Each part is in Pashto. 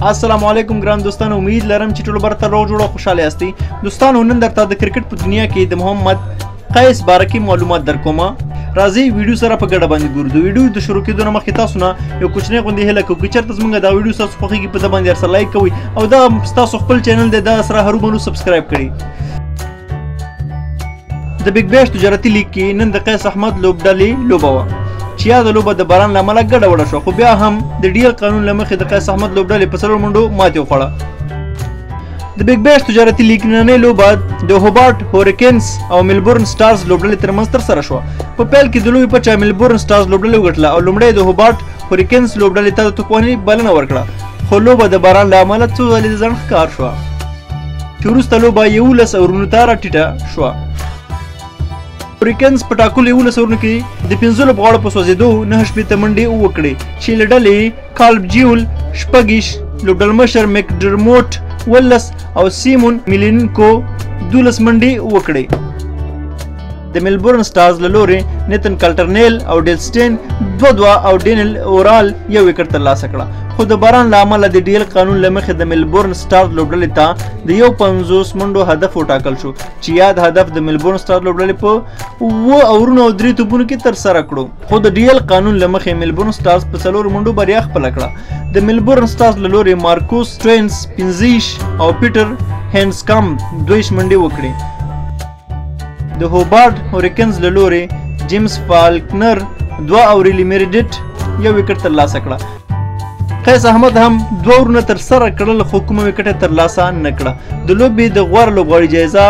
السلام علیکم ګران دوستانو، امید لرم چې ټول برته روغ جوړ او خوشاله یاستئ. دوستانو نن درته د کرکټ په دنیا کې د محمد قیس باره کې معلومات درکوم. راځئ ویډیو سره په ګډه باندې ګورو. د ویډیو د شروع کېدو نه مخکې تاسو نه یو کوچنی غوندې هیله کوو چې چېرته زموږ دا ویډیو ستاسو خوښیږي په ده باندې ورسره لایک کوئ او دا ستاسو خپل چینل دی دا سره هرومرو سبسکرایب کړئ. د بګ بیش تجارتي لیګ کې نن د قیس احمد لوبډلې لوبه وه چې یاده لوبه د باران له امله ګډه وډه شوه، خو بیا هم د ډي ایل قانون له مخې د قیس احمد لوبډلې په 4 منډو ماتې وخوړه. د بګ بیش تجارتي لیګ نننۍ لوبه د هوبارټ هوریکنز او ملبورن سټارز لوبډلې ترمنځ ترسره شوه. په پیل کې د لوبې پچه ملبورن سټارز لوبډلې وګټله او لومړی د هوبارټ هوریکنز لوبډلې ته د توپوهنې بلنه ورکړه، خو لوبه د باران له امله څو ځلې د ځنډ ښکار شوه چې وروسته لوبه 11 اورونو ته راټیټه شوه. هوریکنز په ټاکلو 11 اورونو کې د 15 لوبغاړو په سوځېدو 9 شپېته منډې وکړې چې له ډلې کالب جیول 6 لوبډلمشر مکډرموټ 12 او سیمون میلینکو 12 منډې وکړې. د ملبورن سټارز له لورې نیتن کالټرنیل او ډیل سټین 2 او ډینل اورال 1 وکټ ترلاسه کړه، خو د باران له امله د ډي ایل قانون له مخې د ملبورن سټارز لوبډلې ته د 50 منډو هدف وټاکل شو چې یاد هدف د ملبورن سټارز لوبډلې په 7 اورونو او 3 توپونو کې ترسره کړو، خو د ډي ایل قانون له مخې ملبورن سټارز په 4 منډو بریا خپله کړه. د ملبورن سټارز له لورې مارکوس سټوینز 15 او پیټر هینسکام 2 منډې وکړې. د هوبارټ هوریکنز له لورې جیمز فالکنر 2 او ریلی میریډټ 1 وکټ ترلاسه کړه. قیس احمد هم 2 اورونه ترسره کړل، خو کومه وکټ یې ترلاسه نه کړه. د لوبې د غوره لوبغاړي جایزه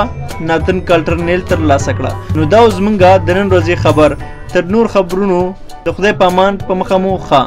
ناتن کالټرنیل ترلاسه کړه. نو دا زمونږ د نن ورځې خبر. تر نور خبرونو د خدای په امان په مخه مو ښه.